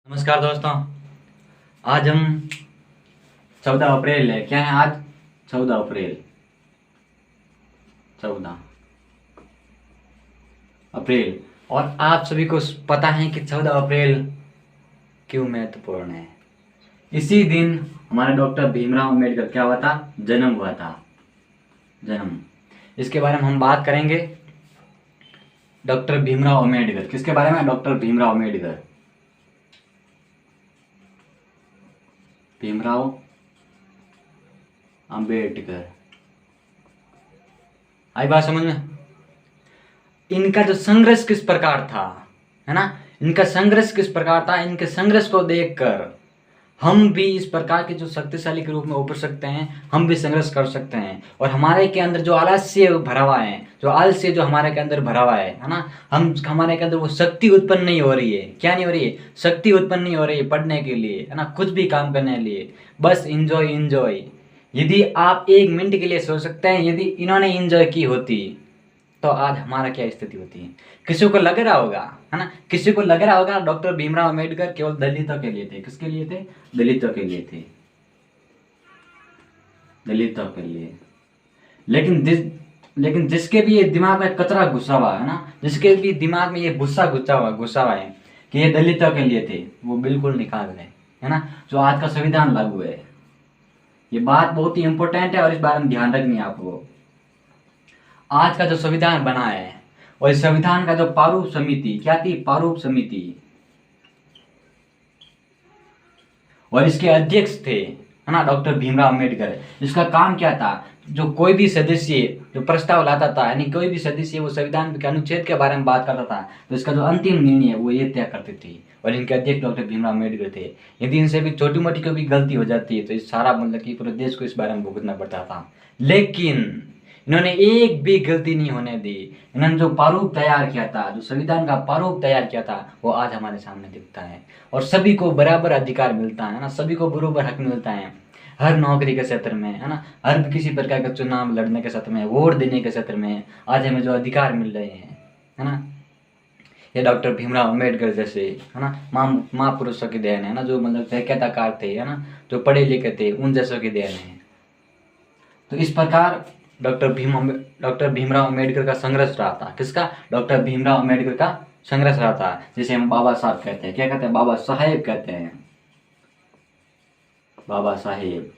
नमस्कार दोस्तों। आज हम 14 अप्रैल है। क्या है आज? 14 अप्रैल। 14 अप्रैल। और आप सभी को पता है कि 14 अप्रैल क्यों महत्वपूर्ण है। इसी दिन हमारे डॉक्टर भीमराव अम्बेडकर क्या हुआ था? जन्म हुआ था। जन्म, इसके बारे में हम बात करेंगे। डॉक्टर भीमराव अम्बेडकर, किसके बारे में? डॉक्टर भीमराव अम्बेडकर। भीमराव अम्बेडकर, आई बात समझ में? इनका जो संघर्ष किस प्रकार था, है ना, इनका संघर्ष किस प्रकार था, इनके संघर्ष को देखकर हम भी इस प्रकार के जो शक्तिशाली के रूप में उभर सकते हैं, हम भी संघर्ष कर सकते हैं। और हमारे के अंदर जो आलस्य भरा हुआ है, जो आलस्य जो हमारे के अंदर भरा हुआ है ना, हमारे के अंदर वो शक्ति उत्पन्न नहीं हो रही है। क्या नहीं हो रही है? शक्ति उत्पन्न नहीं हो रही है पढ़ने के लिए, है ना, कुछ भी काम करने के लिए। बस इंजॉय इंजॉय। यदि आप 1 मिनट के लिए सोच सकते हैं, यदि इन्होंने इंजॉय की होती तो आज हमारा क्या स्थिति होती है। किसी को लग रहा होगा, है ना, किसी को लग रहा होगा डॉक्टर भीमराव अम्बेडकर केवल दलितों के लिए थे। किसके लिए थे? दलितों के लिए थे। दलितों के लिए। लेकिन जिसके भी ये दिमाग में कचरा घुसा हुआ है ना, जिसके भी दिमाग में ये गुस्सा घुसा हुआ है कि ये दलितों के लिए थे, वो बिल्कुल निकाल दें, है ना। जो आज का संविधान लागू है, ये बात बहुत ही इंपॉर्टेंट है और इस बारे में ध्यान रखनी है आपको। आज का जो संविधान बना है और इस संविधान का जो प्रारूप समिति क्या थी? प्रारूप समिति। और इसके अध्यक्ष थे, है ना, डॉक्टर भीमराव अम्बेडकर। इसका काम क्या था? जो कोई भी सदस्य जो प्रस्ताव लाता था, यानी कोई भी सदस्य वो संविधान के अनुच्छेद के बारे में बात करता था, तो इसका जो अंतिम निर्णय है वो ये तय करते थे। और इनके अध्यक्ष डॉक्टर भीमराव अम्बेडकर थे। यदि इनसे भी छोटी मोटी कोई भी गलती हो जाती है तो इस सारा मतलब कि पूरे देश को इस बारे में भुगतना पड़ता था। लेकिन इन्होंने एक भी गलती नहीं होने दी। इन्होंने जो प्रारूप तैयार किया था, जो संविधान का प्रारूप तैयार किया था, वो आज हमारे सामने दिखता है। और सभी को बराबर अधिकार मिलता है ना, सभी को बराबर हक मिलता है। हर नौकरी के क्षेत्र में, है ना, हर किसी प्रकार का चुनाव लड़ने के क्षेत्र में, वोट देने के क्षेत्र में आज हमें जो अधिकार मिल रहे हैं, है ना, ये डॉक्टर भीमराव अम्बेडकर जैसे, है ना, महापुरुषों की देन है ना, जो मतलब व्याख्याताकार थे, है ना, जो पढ़े लिखे थे, उन जैसों की देन है। तो इस प्रकार डॉक्टर भीमराव अम्बेडकर का संघर्ष रहा था। किसका? डॉक्टर भीमराव अम्बेडकर का संघर्ष रहा था, जिसे हम बाबा साहब कहते हैं। क्या कहते हैं? बाबा साहेब कहते हैं। बाबा साहेब।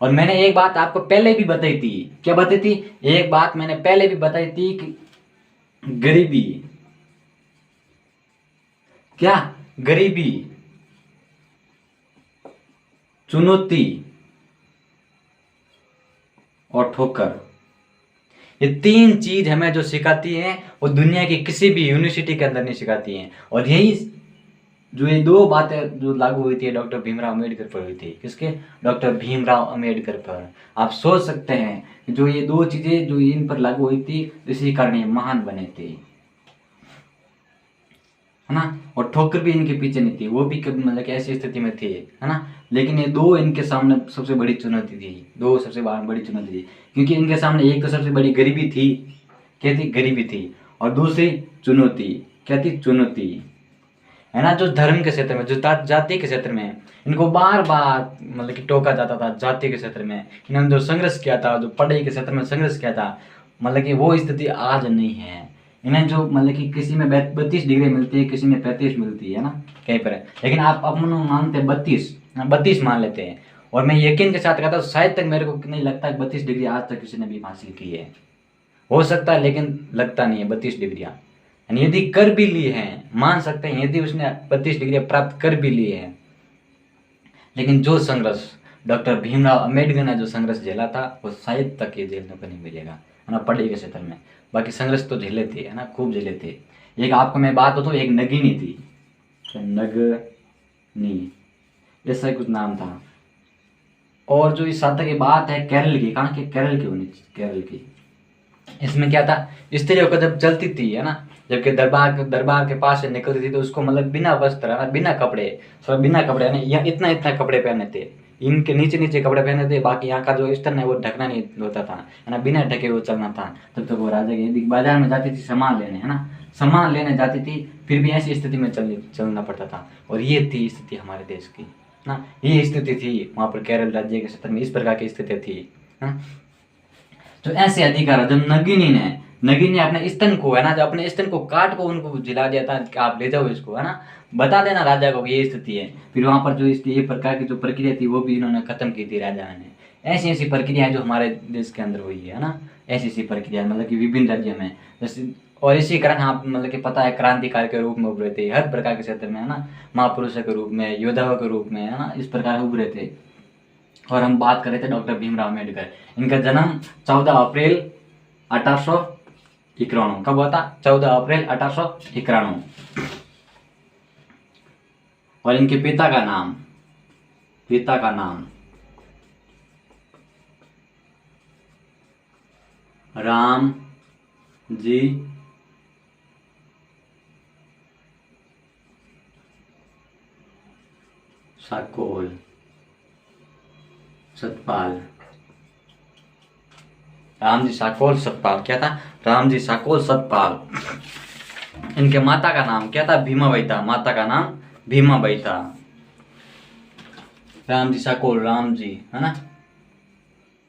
और मैंने एक बात आपको पहले भी बताई थी। क्या बताई थी? एक बात मैंने पहले भी बताई थी कि गरीबी, क्या? गरीबी, चुनौती और ठोकर, ये 3 चीज हमें जो सिखाती हैं वो दुनिया की किसी भी यूनिवर्सिटी के अंदर नहीं सिखाती हैं। और यही जो ये 2 बातें जो लागू हुई थी डॉक्टर भीमराव अम्बेडकर पर हुई थी। किसके? डॉक्टर भीमराव अम्बेडकर पर। आप सोच सकते हैं कि जो ये 2 चीजें जो इन पर लागू हुई थी, इसी कारण ये महान बने थे, है ना। और ठोकर भी इनके पीछे नहीं थी, वो भी कभी मतलब ऐसी स्थिति में थे, है ना। लेकिन ये 2 इनके सामने सबसे बड़ी चुनौती थी। 2 सबसे बड़ी चुनौती थी, क्योंकि इनके सामने एक तो सबसे बड़ी गरीबी थी। क्या थी? गरीबी थी। और दूसरी चुनौती क्या थी? चुनौती, है ना, जो धर्म के क्षेत्र में, जो जाति के क्षेत्र में इनको बार बार मतलब कि टोका जाता था। जाति के क्षेत्र में इन्होंने जो संघर्ष किया था, जो पढ़ाई के क्षेत्र में संघर्ष किया था, मतलब कि वो स्थिति आज नहीं है। इन्हें जो मतलब कि किसी में 32 डिग्री मिलती है, किसी में 35 मिलती है ना, कहीं पर है। लेकिन आप अपन मानते 32 मान लेते हैं। और मैं यकीन के साथ कहता हूँ, शायद तक मेरे को नहीं लगता 32 डिग्री आज तक किसी ने भी हासिल की है। हो सकता है लेकिन लगता नहीं है 32 डिग्रियाँ। यानी यदि कर भी लिए हैं, मान सकते हैं यदि उसने 32 डिग्री प्राप्त कर भी लिए हैं, लेकिन जो संघर्ष डॉक्टर भीमराव अम्बेडकर ने जो संघर्ष झेला था, वो शायद तक ये झेलने को नहीं मिलेगा, है ना, पढ़ाई के क्षेत्र में। बाकी संघर्ष तो झेले थे, है ना, खूब झेले थे। एक आपको मैं बात बताऊँ, एक नगिनी थी, नगनी, ऐसा कुछ नाम था। और जो इस साथ की बात है केरल की, कहाँ की? केरल की होनी चाहिए, केरल की। इसमें क्या था? स्त्रियों को जब चलती थी, है ना, जबकि दरबार के पास से निकलती थी तो उसको मतलब बिना वस्त्र, बिना कपड़े, है ना, या इतना कपड़े पहने थे, इनके नीचे नीचे कपड़े पहने थे, बाकी यहाँ का जो स्तन है वो ढकना नहीं होता था, है ना, बिना ढके वो चलना था। तब तक वो राजा की यदि बाजार में जाती थी सामान लेने, है ना, सामान लेने जाती थी, फिर भी ऐसी स्थिति में चलना पड़ता था। और ये थी स्थिति हमारे देश की, ना, ये स्थिति थी वहाँ पर केरल राज्य के क्षेत्र में, इस प्रकार की स्थिति थी, है। तो ऐसे अधिकार जब नगिनी ने अपने स्तन को, है ना, जब अपने स्तन को काट को उनको जिला दिया था कि आप ले जाओ इसको, है ना, बता देना राजा को ये स्थिति है। फिर वहाँ पर जो इसकी ये प्रकार की जो प्रक्रिया थी वो भी इन्होंने खत्म की थी राजा ने। ऐसी ऐसी प्रक्रिया है जो हमारे देश के अंदर हुई है ना, ऐसी ऐसी प्रक्रिया मतलब कि विभिन्न राज्यों में, जैसे, और इसी कारण आप मतलब कि पता है क्रांतिकारी के रूप में उभरे थे हर प्रकार के क्षेत्र में, है ना, महापुरुषों के रूप में, योद्धाओं के रूप में, है ना, इस प्रकार उभरे थे। और हम बात कर रहे थे डॉक्टर भीमराव अम्बेडकर। इनका जन्म 14 अप्रैल 1891, कब हुआ था? 14 अप्रैल 1891। और इनके पिता का नाम राम जी साकोल सतपाल। रामजी साकोल सतपाल, क्या था? रामजी साकोल सतपाल। इनके माता का नाम क्या था? भीमाबाई था। माता का नाम भीमाबाई था। रामजी साकोल, रामजी, है ना,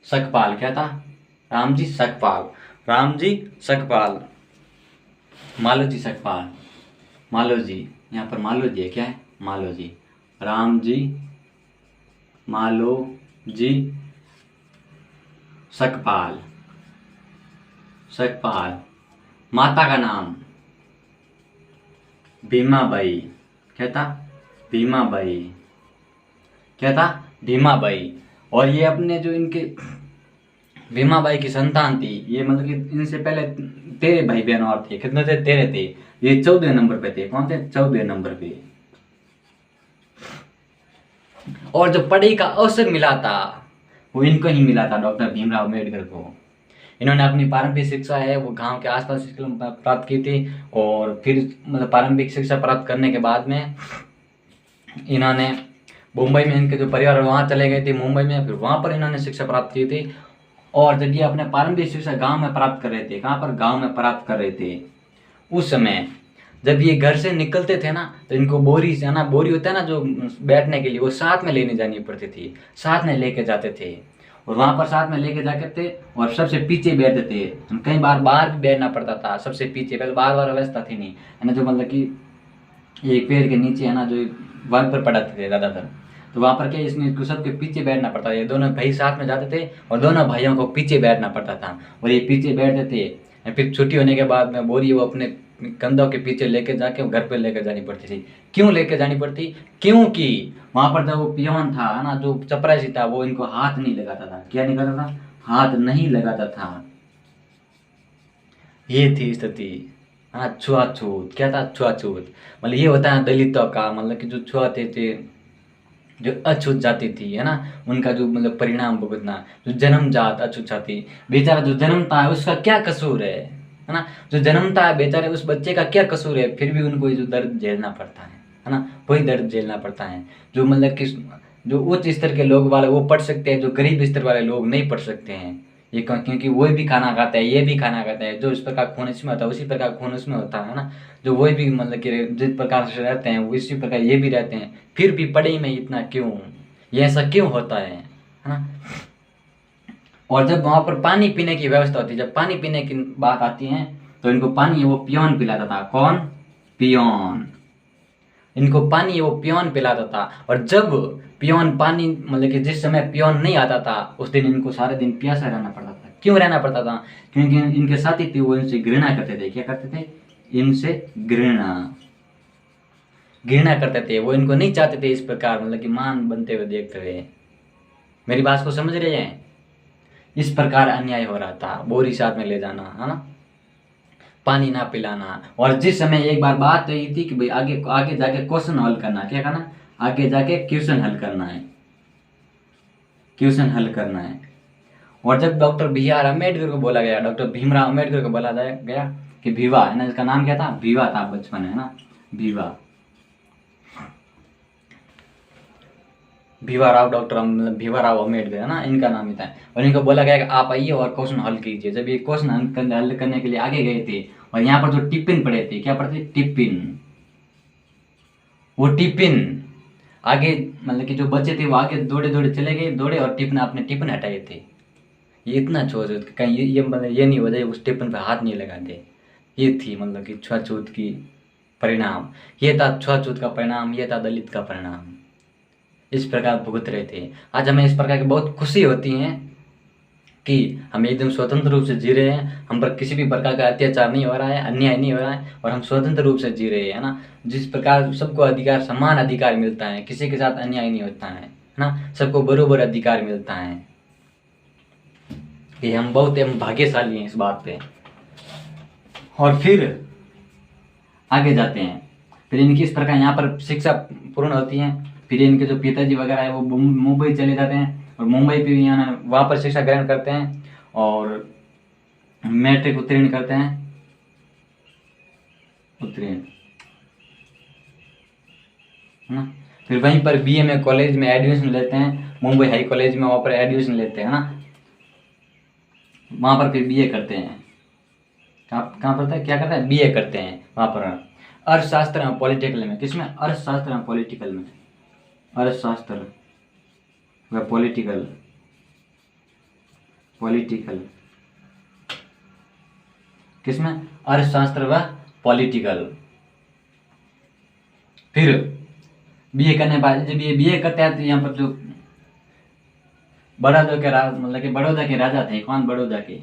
सकपाल, क्या था? रामजी सकपाल, रामजी सकपाल, मालोजी सकपाल, मालोजी, यहाँ पर मालोजी है, क्या है? मालोजी, रामजी मालोजी सकपाल, सकपाल। माता का नाम भीमाबाई, क्या था? भीमाबाई, क्या था? भीमाबाई। और ये अपने जो इनके भीमाबाई की संतान थी, ये मतलब कि इनसे पहले 13 भाई बहन और थे। कितने थे? 13 थे। ये 14 नंबर पे थे। कौन थे? 14 नंबर पे। और जो पढ़ाई का अवसर मिला था वो इनको ही मिला था, डॉक्टर भीमराव अम्बेडकर को। इन्होंने अपनी प्रारंभिक शिक्षा है वो गांव के आसपास स्कूल में प्राप्त की थी। और फिर मतलब प्रारंभिक शिक्षा प्राप्त करने के बाद में इन्होंने मुंबई में, इनके जो परिवार वहाँ चले गए थे मुंबई में, फिर वहाँ पर इन्होंने शिक्षा प्राप्त की थी। और जब ये अपने प्रारंभिक शिक्षा गांव में प्राप्त कर रहे थे, कहाँ पर? गांव में प्राप्त कर रहे थे। उस समय जब ये घर से निकलते थे ना, तो इनको बोरी से, है ना, बोरी होता है ना जो बैठने के लिए, वो साथ में लेने जानी पड़ती थी, साथ में लेके जाते थे। और वहाँ पर साथ में लेके जाते थे और सबसे पीछे बैठते थे। कई बार बाहर भी बैठना पड़ता था सबसे पीछे, पहले बार व्यवस्था थी नहीं, है ना, जो मतलब कि एक पेड़ के नीचे, है ना, जो वन पर पढ़ाते थे ज़्यादातर। तो वहाँ पर क्या, इसमें सबके पीछे बैठना पड़ता था। ये दोनों भाई साथ में जाते थे और दोनों भाइयों को पीछे बैठना पड़ता था और ये पीछे बैठते थे। फिर छुट्टी होने के बाद में बोरी वो अपने कंधों के पीछे लेके जाके घर पे लेके जानी पड़ती थी। क्यों लेके जानी पड़ती? क्योंकि वहाँ पर जो वो पियोन था, है ना, जो चपरासी था, वो इनको हाथ नहीं लगाता था। क्या नहीं करता था? हाथ नहीं लगाता था। ये थी स्थिति। हाँ, छुआछूत, क्या था? छुआछूत मतलब ये होता है दलितों का, मतलब कि जो छुआते थे, जो अछूत जाति थी, है ना, उनका जो मतलब परिणाम भुगतना, जो जन्मजात अछूत जाति, बेचारा जो जन्मता है उसका क्या कसूर है ना, जो जन्मता है बेचारे उस बच्चे का क्या कसूर है, फिर भी उनको ये जो दर्द झेलना पड़ता है ना, वही दर्द झेलना पड़ता है। जो मतलब कि जो उच्च स्तर के लोग वाले वो पढ़ सकते हैं, जो गरीब स्तर वाले लोग नहीं पढ़ सकते हैं। ये क्योंकि वो भी खाना खाता है, ये भी खाना खाता है, जो इस प्रकार खून इसमें होता है उसी प्रकार खून उसमें होता है ना, जो वही भी मतलब कि जिस प्रकार से रहते हैं वो इसी प्रकार ये भी रहते हैं, फिर भी पढ़ाई में इतना क्यों, ये ऐसा क्यों होता है ना। और जब वहाँ पर पानी पीने की व्यवस्था होती है, जब पानी पीने की बात आती है तो इनको पानी वो पियोन पिलाता था। कौन? पियोन। इनको पानी वो पियोन पिलाता था। और जब पियोन पानी मतलब कि जिस समय पियोन नहीं आता था उस दिन इनको सारे दिन प्यासा रहना पड़ता था। क्यों रहना पड़ता था? क्योंकि इनके साथी थे वो इनसे घृणा करते थे। क्या करते थे? इनसे घृणा करते थे। वो इनको नहीं चाहते थे इस प्रकार मतलब कि मान बनते हुए देखते हुए। मेरी बात को समझ रहे हैं? इस प्रकार अन्याय हो रहा था, बोरी साथ में ले जाना, है ना, पानी ना पिलाना। और जिस समय एक बार बात हुई थी कि भाई आगे आगे जाके क्वेश्चन हल करना, क्या करना? आगे जाके क्वेश्चन हल करना है, क्वेश्चन हल करना है। और जब डॉक्टर बी आर अम्बेडकर को बोला गया, डॉक्टर भीमराव अम्बेडकर को बोला गया कि भीवा, है ना, इसका नाम क्या था? भीवा था बचपन, है ना, भीवा। भीवा राव, डॉक्टर मतलब भीवा राव अम्बेडकर है ना, इनका नाम ही था। और इनको बोला गया कि आप आइए और क्वेश्चन हल कीजिए। जब ये क्वेश्चन हल करने के लिए आगे गए थे, और यहाँ पर जो टिफिन पड़े थे, क्या पढ़े थे? टिफिन। वो टिफिन आगे मतलब कि जो बच्चे थे वो आगे दौड़े दौड़े चले गए, दौड़े और टिफिन अपने टिफिन हटाए थे। ये इतना छुआछूत कहीं ये मतलब ये नहीं हो जाए उस टिफिन पे हाथ नहीं लगा दे। ये थी मतलब कि छुआछूत की परिणाम। ये था छुआछूत का परिणाम, ये था दलित का परिणाम। इस प्रकार भुगत रहे थे। आज हमें इस प्रकार की बहुत खुशी होती है कि हम एकदम स्वतंत्र रूप से जी रहे हैं, हम पर किसी भी प्रकार का अत्याचार नहीं हो रहा है, अन्याय नहीं हो रहा है, और हम स्वतंत्र रूप से जी रहे हैं, है ना। जिस प्रकार सबको अधिकार, समान अधिकार मिलता है, किसी के साथ अन्याय नहीं होता है ना, सबको बराबर अधिकार मिलता है। कि हम बहुत भाग्यशाली हैं इस बात पे। और फिर आगे जाते हैं। फिर इनकी इस प्रकार यहाँ पर शिक्षा पूर्ण होती है। फिर इनके जो पिताजी वगैरह है वो मुंबई चले जाते हैं, और मुंबई पे यहाँ वहाँ पर शिक्षा ग्रहण करते हैं और मैट्रिक उत्तीर्ण करते हैं, उत्तीर्ण, है ना। फिर वहीं पर बीए में कॉलेज में एडमिशन लेते हैं, मुंबई हाई कॉलेज में, वहाँ पर एडमिशन लेते हैं ना। वहाँ पर फिर बीए करते हैं। कहाँ पढ़ता है, क्या करता है? बीए करते हैं वहाँ पर अर्थशास्त्र में, पॉलिटिकल में। किसमें? अर्थशास्त्र में, पॉलिटिकल में। अर्थशास्त्र व पॉलिटिकल, पॉलिटिकल किसमें? अर्थशास्त्र व पॉलिटिकल। फिर बीए करने के बाद जब ये बीए करते हैं तो यहाँ पर जो बड़ौदा के मतलब कि बड़ौदा के राजा थे, कौन? बड़ौदा के,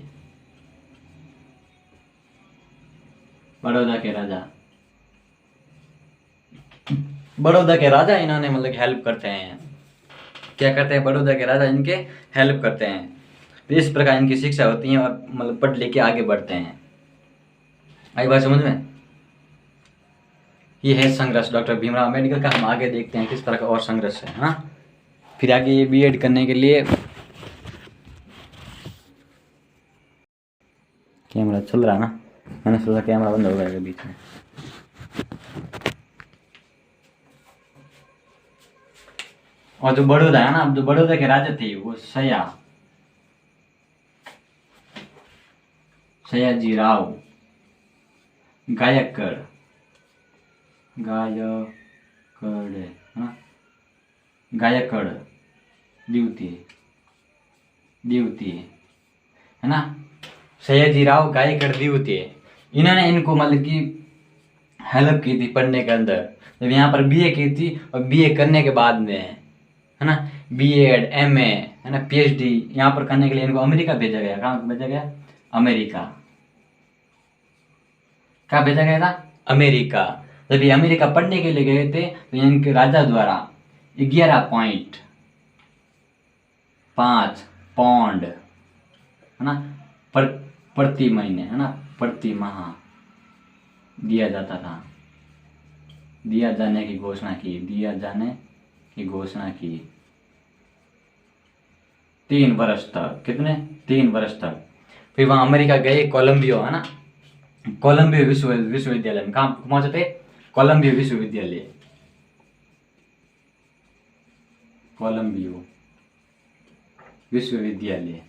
बड़ौदा के राजा, बड़ौदा के राजा इन्होंने मतलब हेल्प करते हैं। क्या करते हैं? बड़ौदा के राजा इनके हेल्प करते हैं। तो इस प्रकार इनकी शिक्षा होती है और मतलब पढ़ लिख के आगे बढ़ते हैं। आई बात समझ में? ये है संघर्ष डॉक्टर भीमराव अम्बेडकर का। हम आगे देखते हैं किस तरह का और संघर्ष है ना। फिर आगे ये बीएड करने के लिए कैमरा चल रहा है ना, मैंने सोचा कैमरा बंद हो गया बीच में। और जो बड़ौदा है ना, जो बड़ौदा के राजा थे वो सयाजीराव गायकवाड़, गायकवाड़ है ना, गायकवाड़ द्वितीय, द्वितीय है ना, सयाजीराव गायकवाड़ द्वितीय। इन्होंने इनको मतलब कि हेल्प की थी पढ़ने के अंदर। जब यहाँ पर बीए की थी, और बीए करने के बाद में है ना, बीएड, एमए, है ना, पीएचडी यहाँ पर करने के लिए इनको अमेरिका भेजा गया। कहाँ भेजा गया? अमेरिका। कहाँ भेजा गया था? अमेरिका। जब ये अमेरिका पढ़ने के लिए गए थे तो इनके राजा द्वारा 11.5 पाउंड है ना प्रति महीने, है ना, प्रति माह दिया जाता था, दिया जाने की घोषणा की, दिया जाने की घोषणा की। 3 वर्ष तक। कितने? 3 वर्ष तक। फिर वहां अमेरिका गए, कोलंबिया है ना, कोलंबिया विश्वविद्यालय में। कहाँ पहुंचे थे? कोलंबिया विश्वविद्यालय, कोलंबिया विश्वविद्यालय,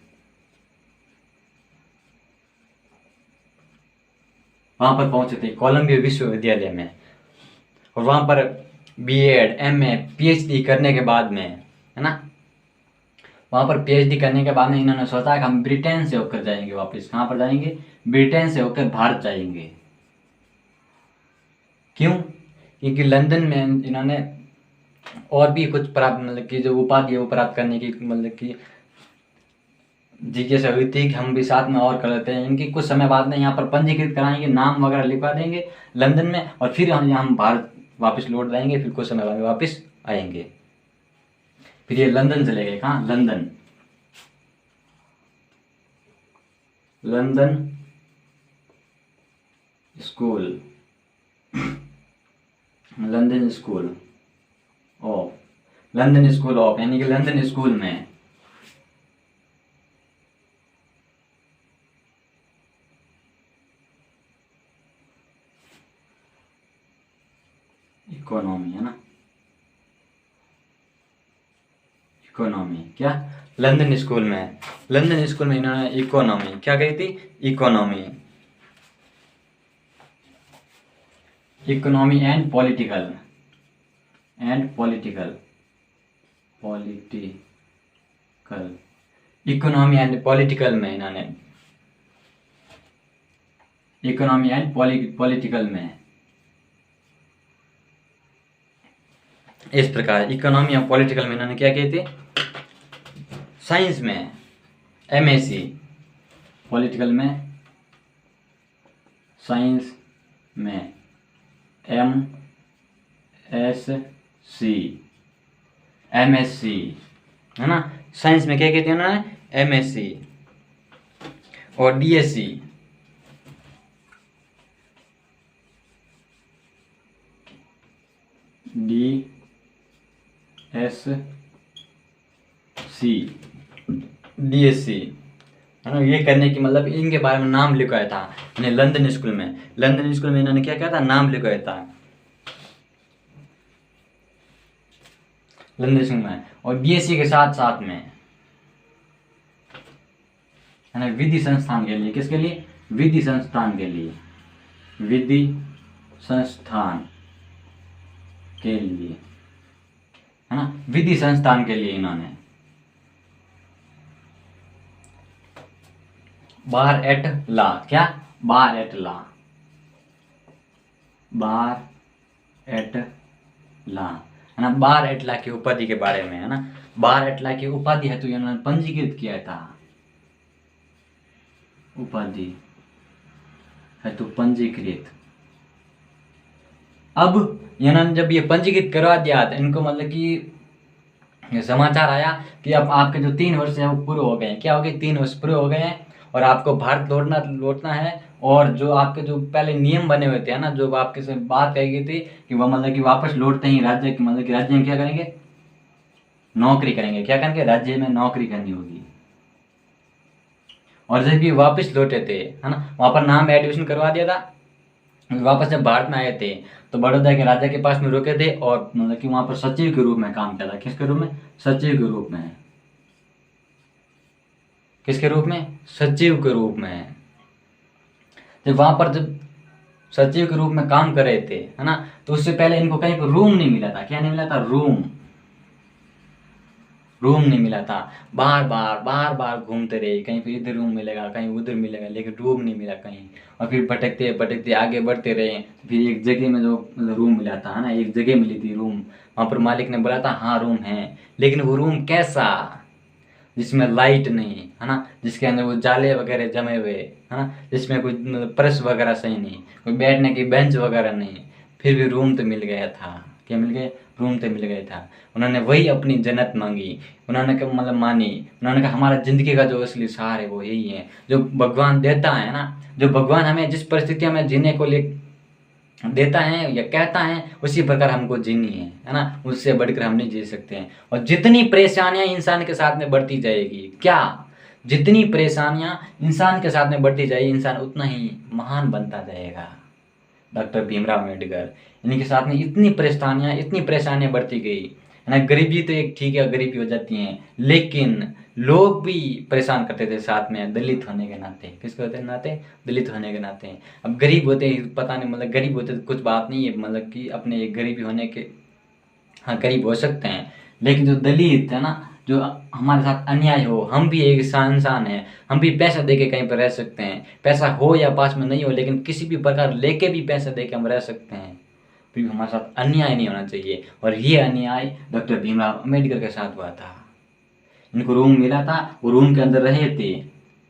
वहां पर पहुंचे थे कोलंबिया विश्वविद्यालय में। और वहां पर बीएड, एमए, पीएचडी करने के बाद में, है ना, वहां पर पीएचडी करने के बाद में इन्होंने सोचा कि हम ब्रिटेन से होकर जाएंगे वापस। कहाँ पर जाएंगे? ब्रिटेन से होकर भारत जाएंगे। क्यों? क्योंकि लंदन में इन्होंने और भी कुछ प्राप्त मतलब कि जो उपाधि है वो प्राप्त करने की मतलब कि जिज्ञासा हुई थी कि हम भी साथ में और कर लेते हैं। इनकी कुछ समय बाद में यहाँ पर पंजीकृत कराएंगे, नाम वगैरह लिखवा देंगे लंदन में, और फिर हम भारत वापस लौट जाएंगे। फिर कुछ समय बाद में वापस आएंगे। फिर ये लंदन चले गए। कहाँ? London, London school, London school of, London school of यानी कि लंदन स्कूल में इकोनॉमी, है ना, इकोनॉमी, क्या लंदन स्कूल में, लंदन स्कूल में इन्होंने इकोनॉमी क्या कही थी, economy, economy and political, political economy and political में इन्होंने, इकोनॉमी एंड पॉलिटिकल में इस प्रकार इकोनॉमी और पॉलिटिकल में इन्होंने क्या किए थे, साइंस में एमएससी, पॉलिटिकल में, साइंस में एमएससी, है ना, साइंस में क्या कहते हैं उन्होंने, एमएससी, और डीएससी, डीएससी, है ना। ये करने की मतलब इनके बारे में नाम लिखवाया था इन्हें लंदन स्कूल में, लंदन स्कूल में इन्होंने क्या किया था, नाम लिखवाया था लंदन स्कूल में। और बीएससी के साथ साथ में, है ना, विधि संस्थान के लिए, किसके लिए, विधि संस्थान के लिए, विधि संस्थान के लिए, है ना, विधि संस्थान के लिए इन्होंने बार एट ला, क्या, बार एट ला, बार एट ला, है ना, बार एट ला की उपाधि के बारे में, है ना, बार एट ला की उपाधि है तो इन्होंने पंजीकृत किया था, उपाधि है तो पंजीकृत। अब इन्होंने जब ये पंजीकृत करवा दिया तो इनको मतलब कि समाचार आया कि अब आपके जो 3 वर्ष हैं वो पूरे हो गए हैं, क्या हो गए, 3 वर्ष पूरे हो गए हैं और आपको भारत लौटना है। और जो आपके जो पहले नियम बने हुए थे, है ना, जो आपके से बात कही गई थी कि वह मतलब कि वापस लौटते ही राज्य की मतलब कि राज्य में क्या करेंगे, नौकरी करेंगे, क्या करेंगे, राज्य में नौकरी करनी होगी। और जब ये वापस लौटे थे, है ना, वहाँ पर नाम एडमिशन करवा दिया था। वापस जब भारत में आए थे तो बड़ौदा के राजा के पास में रुके थे और मतलब कि वहाँ पर सचिव के रूप में काम किया था, किसके रूप में, सचिव के रूप में, किसके रूप में, सचिव के रूप में। जब वहां पर जब सचिव के रूप में काम कर रहे थे, है ना, तो उससे पहले इनको कहीं पर रूम नहीं मिला था, क्या नहीं मिला था, रूम नहीं मिला था। बार बार घूमते रहे, कहीं पर इधर रूम मिलेगा, कहीं उधर मिलेगा, लेकिन रूम नहीं मिला कहीं। और फिर भटकते भटकते आगे बढ़ते रहे, फिर एक जगह में जो रूम मिला था, है ना, एक जगह मिली थी रूम, वहां पर मालिक ने बोला था हाँ रूम है, लेकिन वो रूम कैसा, जिसमें लाइट नहीं, है ना, जिसके अंदर वो जाले वगैरह जमे हुए, है ना, जिसमें कोई प्रेस वगैरह सही नहीं, कोई बैठने की बेंच वगैरह नहीं, फिर भी रूम तो मिल गया था, क्या मिल गया, रूम तो मिल गया था। उन्होंने वही अपनी जन्नत मांगी, उन्होंने क्या मतलब मानी, उन्होंने कहा हमारा जिंदगी का जो असली सहारा है वो यही है, जो भगवान देता है ना, जो भगवान हमें जिस परिस्थितियों में जीने को लिए देता है या कहता है उसी प्रकार हमको जीनी है ना, उससे बढ़कर हम नहीं जी सकते हैं। और जितनी परेशानियां इंसान के साथ में बढ़ती जाएगी, क्या, जितनी परेशानियां इंसान के साथ में बढ़ती जाएगी, इंसान उतना ही महान बनता जाएगा। डॉक्टर भीमराव अम्बेडकर, इनके साथ में इतनी परेशानियां बढ़ती गई, है ना। गरीबी तो एक ठीक है, गरीबी हो जाती है, लेकिन लोग भी परेशान करते थे साथ में, दलित होने के नाते, किसके होते नाते, दलित होने के नाते। अब गरीब होते पता नहीं, मतलब गरीब होते तो कुछ बात नहीं है, मतलब कि अपने गरीबी होने के, हाँ गरीब हो सकते हैं, लेकिन जो दलित है ना, जो हमारे साथ अन्याय हो, हम भी एक इंसान है, हम भी पैसा दे के कहीं पर रह सकते हैं, पैसा हो या पास में नहीं हो, लेकिन किसी भी प्रकार लेके भी पैसा दे के हम रह सकते हैं, फिर भी हमारे साथ अन्याय नहीं होना चाहिए। और ये अन्याय डॉक्टर भीमराव अम्बेडकर के साथ हुआ था। इनको रूम मिला था, वो रूम के अंदर रहे थे,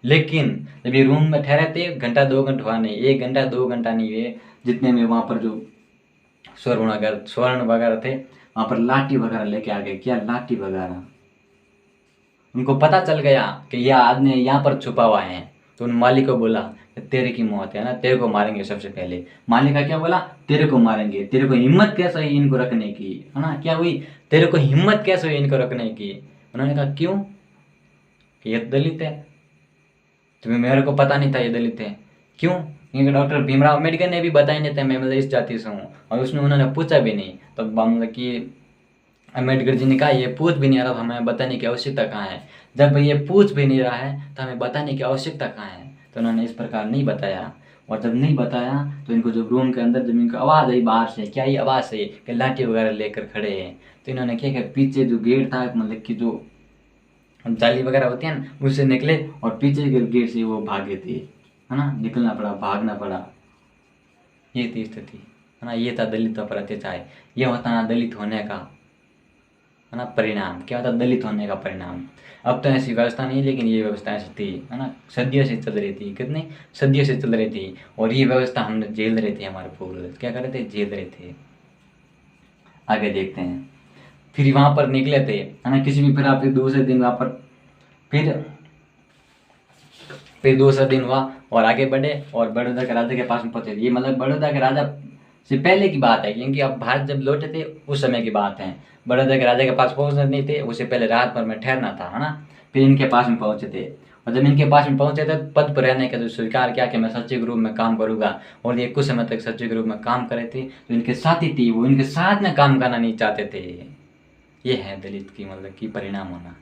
लेकिन जब ये रूम में ठहरे थे, घंटा 2 घंटा हुआ नहीं, 1 घंटा 2 घंटा नहीं हुए, जितने में वहाँ पर जो स्वर्ण वगैरह थे, वहाँ पर लाठी वगैरह लेके आ गए, क्या, लाठी वगैरह। उनको पता चल गया कि यह आदमी यहाँ पर छुपा हुआ है, तो उन मालिक को बोला कि तेरे की मौत है ना, तेरे को मारेंगे सबसे पहले। मालिक का क्या बोला, तेरे को मारेंगे, तेरे को हिम्मत कैसे हुई इनको रखने की, है ना, क्या हुई, तेरे को हिम्मत कैसे हुई इनको रखने की। उन्होंने कहा क्यों, कि ये दलित है, तुम्हें, मेरे को पता नहीं था ये दलित है, क्यों, क्योंकि डॉक्टर भीमराव अम्बेडकर ने भी बताया नहीं था मैं मतलब इस जाति से हूँ, और उसने उन्होंने पूछा भी नहीं, तो मतलब कि अम्बेडकर जी ने कहा ये पूछ भी नहीं रहा तो हमें बताने की आवश्यकता कहाँ है। जब ये पूछ भी नहीं रहा है तो हमें बताने की आवश्यकता कहाँ है। तो उन्होंने इस प्रकार नहीं बताया। और जब नहीं बताया तो इनको जो रूम के अंदर जब इनको आवाज़ आई बाहर से, क्या ये आवाज़ है कि लाठी वगैरह लेकर खड़े हैं, तो इन्होंने क्या किया, पीछे जो गेट था मतलब कि जो जाली वगैरह होती है ना उससे निकले और पीछे के गेट से वो भागे थे, है ना, निकलना पड़ा, भागना पड़ा। ये थी स्थिति, है ना। ये था दलितों पर अत्याचार। ये होता ना दलित होने का, है ना, परिणाम। क्या होता दलित होने का परिणाम। अब तो ऐसी व्यवस्था नहीं, लेकिन ये व्यवस्था ऐसी थी, है ना, सदियों से चल रही थी। कितनी सदियों से चल रही थी। और ये व्यवस्था हमने झेल रहे थे, हमारे पूर्वज क्या कर रहे थे, झेल रहे थे। आगे देखते हैं। फिर वहां पर निकले थे, है ना, किसी भी, फिर आप दूसरे दिन वहां पर फिर दूसरा दिन हुआ और आगे बढ़े और बड़ौदा के राजा के पास में पहुंचे। ये मतलब बड़ौदा के राजा से पहले की बात है, क्योंकि अब भारत जब लौटे थे उस समय की बात है। बड़ौदा के राजा के पास पहुंचने नहीं थे, उससे पहले रात भर में ठहरना था, है ना। फिर इनके पास में पहुंचे थे और जब इनके पास में पहुंचे थे पद पर रहने का जो स्वीकार किया कि मैं सचिव रूप में काम करूंगा, और ये कुछ समय तक सचिव रूप में काम करे थे। तो इनके साथी थी वो इनके साथ में काम करना नहीं चाहते थे। ये है दलित की मतलब कि परिणाम होना।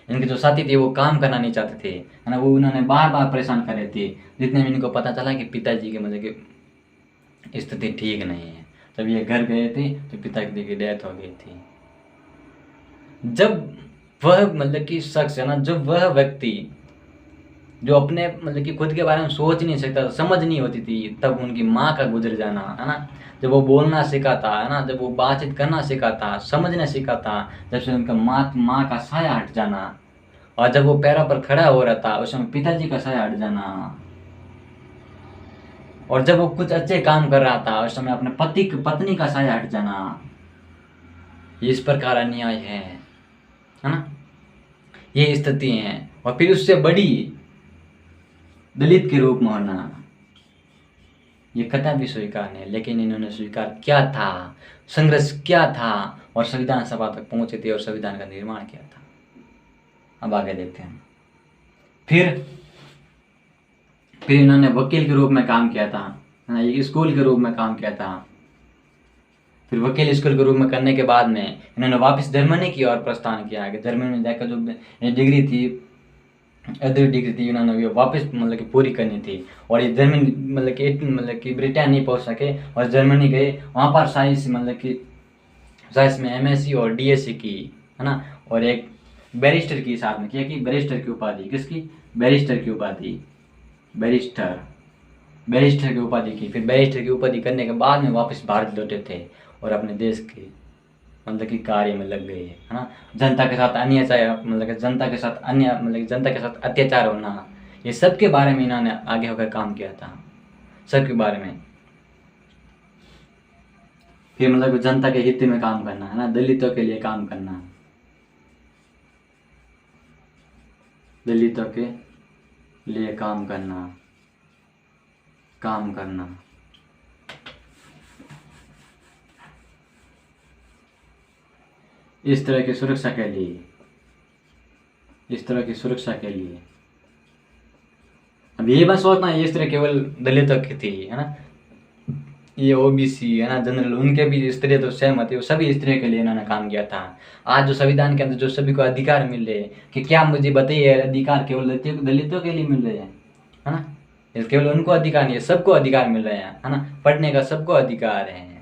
इनके जो साथी थे वो काम करना नहीं चाहते थे, है ना, वो उन्होंने बार बार परेशान कर रहे थे। जितने में इनको पता चला कि पिताजी के मतलब कि स्थिति ठीक नहीं है, जब ये घर गए थे तो पिताजी की डेथ हो गई थी। जब वह मतलब कि शख्स, है ना, जब वह व्यक्ति जो अपने मतलब कि खुद के बारे में सोच नहीं सकता, समझ नहीं होती थी, तब उनकी माँ का गुजर जाना, है ना, जब वो बोलना सीखा था, है ना, जब वो बातचीत करना सीखा था, समझना सीखा था, जब से उनका माँ का साया हट जाना, और जब वो पैरों पर खड़ा हो रहा था उस समय पिताजी का साया हट जाना, और जब वो कुछ अच्छे काम कर रहा था उस समय अपने पत्नी का साया हट जाना, ये इस प्रकार अन्याय है ना, ये स्थिति है। और फिर उससे बड़ी दलित के रूप में होना, ये कदापि स्वीकार नहीं। लेकिन इन्होंने स्वीकार क्या था, संघर्ष क्या था, और संविधान सभा तक पहुंचे थे और संविधान का निर्माण किया था। अब आगे देखते हैं। फिर इन्होंने वकील के रूप में काम किया था, है ना, एक स्कूल के रूप में काम किया था। फिर वकील स्कूल के रूप में करने के बाद में इन्होंने वापस जर्मनी की ओर प्रस्थान किया कि जर्मनी में जाकर जो डिग्री थी, अदर डिग्री थी, उन्होंने वापस मतलब कि पूरी करनी थी। और ये जर्मनी मतलब कि ब्रिटेन नहीं पहुंच सके और जर्मनी गए, वहाँ पर साइंस मतलब कि साइंस में एमएससी और डीएससी की, है ना, और एक बैरिस्टर की साथ में किया कि बैरिस्टर की उपाधि, किसकी, बैरिस्टर की उपाधि, बैरिस्टर की उपाधि की। फिर बैरिस्टर की उपाधि करने के बाद में वापस भारत लौटे थे और अपने देश के मतलब कि कार्य में लग गए, है ना। जनता के साथ अन्याय, मतलब कि जनता के साथ अन्य मतलब कि जनता के साथ अत्याचार होना, ये सब के बारे में इन्होंने आगे होकर काम किया था, सबके बारे में। फिर मतलब जनता के हित में काम करना, है ना, दलितों के लिए काम करना, दलितों के लिए काम करना, काम करना। इस तरह की सुरक्षा के लिए, इस तरह की सुरक्षा के लिए। अब ये बात सोचना, ये इस तरह केवल दलितों की थी, है ना, ये ओबीसी, है ना, जनरल, उनके भी स्त्रियाँ तो सहमत है, वो सभी स्त्रियों के लिए इन्होंने काम किया था। आज जो संविधान के अंदर जो सभी को अधिकार मिल रहे हैं, कि क्या मुझे बताइए, अधिकार केवल दलितों के लिए मिल रहे हैं, है ना, ये केवल उनको अधिकार नहीं है, सबको अधिकार मिल रहे हैं, है ना, पढ़ने का सबको अधिकार है।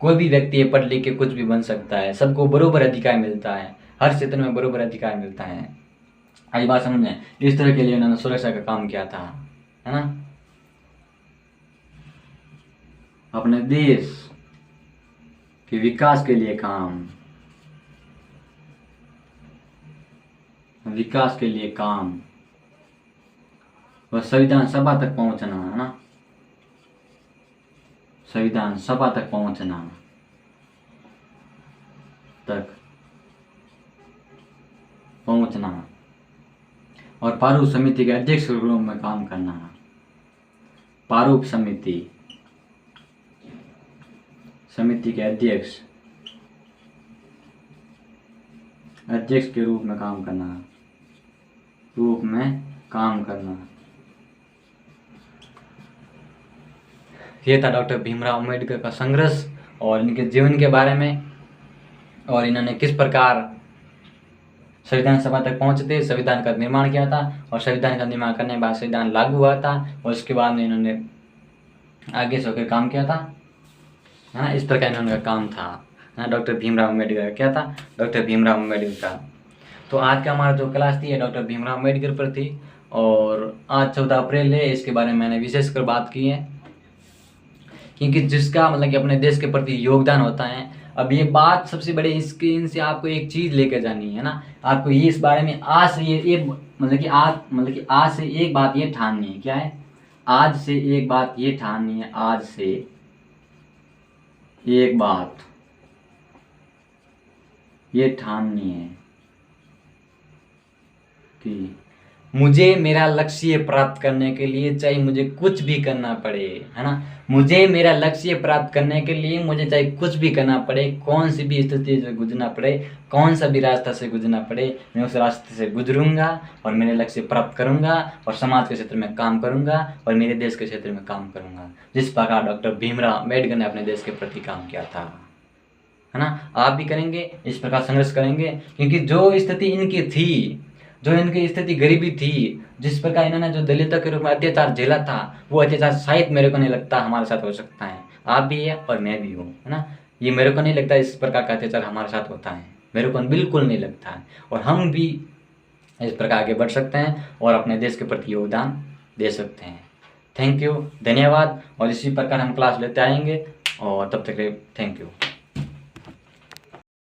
कोई भी व्यक्ति पढ़ लिख के कुछ भी बन सकता है, सबको बराबर अधिकार मिलता है, हर क्षेत्र में बराबर अधिकार मिलता है। आई बात समझ में। इस तरह के लिए उन्होंने सुरक्षा का काम किया था, है ना, अपने देश के विकास के लिए काम, विकास के लिए काम, और संविधान सभा तक पहुंचना, है ना, संविधान सभा तक पहुंचना, तक पहुंचना, और प्रारूप समिति के अध्यक्ष के रूप में काम करना। प्रारूप समिति के अध्यक्ष के रूप में काम करना, ये था डॉक्टर भीमराव अम्बेडकर का संघर्ष और इनके जीवन के बारे में। और इन्होंने किस प्रकार संविधान सभा तक पहुंचे थे, संविधान का निर्माण किया था, और संविधान का निर्माण करने के बाद संविधान लागू हुआ था, और उसके बाद में इन्होंने आगे से होकर काम किया था, है ना। इस प्रकार इन्होंने काम था, है ना। डॉक्टर भीमराव अम्बेडकर का क्या था, डॉक्टर भीमराव अम्बेडकर का। तो आज का हमारा जो क्लास थी डॉक्टर भीमराव अम्बेडकर पर थी, और आज 14 अप्रैल है, इसके बारे में मैंने विशेषकर बात की है, क्योंकि जिसका मतलब कि अपने देश के प्रति योगदान होता है। अब ये बात सबसे बड़े इसके इनसे आपको एक चीज़ लेकर जानी है ना, आपको ये इस बारे में आज से ये आज से एक बात ये ठाननी है, क्या है, आज से एक बात ये ठाननी है, आज से एक बात ये ठाननी है कि मुझे मेरा लक्ष्य प्राप्त करने के लिए चाहे मुझे कुछ भी करना पड़े, है ना। मुझे मेरा लक्ष्य प्राप्त करने के लिए मुझे चाहे कुछ भी करना पड़े, कौन सी भी स्थिति से गुजरना पड़े, कौन सा भी रास्ता से गुजरना पड़े, मैं उस रास्ते से गुजरूंगा और मेरे लक्ष्य प्राप्त करूंगा, और समाज के क्षेत्र में काम करूंगा, और मेरे देश के क्षेत्र में काम करूंगा, जिस प्रकार डॉक्टर भीमराव अम्बेडकर ने अपने देश के प्रति काम किया था, है ना। आप भी करेंगे, इस प्रकार संघर्ष करेंगे, क्योंकि जो स्थिति इनकी थी, जो इनकी स्थिति गरीबी थी, जिस प्रकार इन्होंने जो दलितों के रूप में अत्याचार झेला था, वो अत्याचार शायद मेरे को नहीं लगता हमारे साथ हो सकता है। आप भी है और मैं भी हूँ, है ना। ये मेरे को नहीं लगता इस प्रकार का अत्याचार हमारे साथ होता है, मेरे को बिल्कुल नहीं लगता है, और हम भी इस प्रकार आगे बढ़ सकते हैं और अपने देश के प्रति योगदान दे सकते हैं। थैंक यू, धन्यवाद, और इसी प्रकार हम क्लास लेते आएंगे, और तब तक थैंक यू।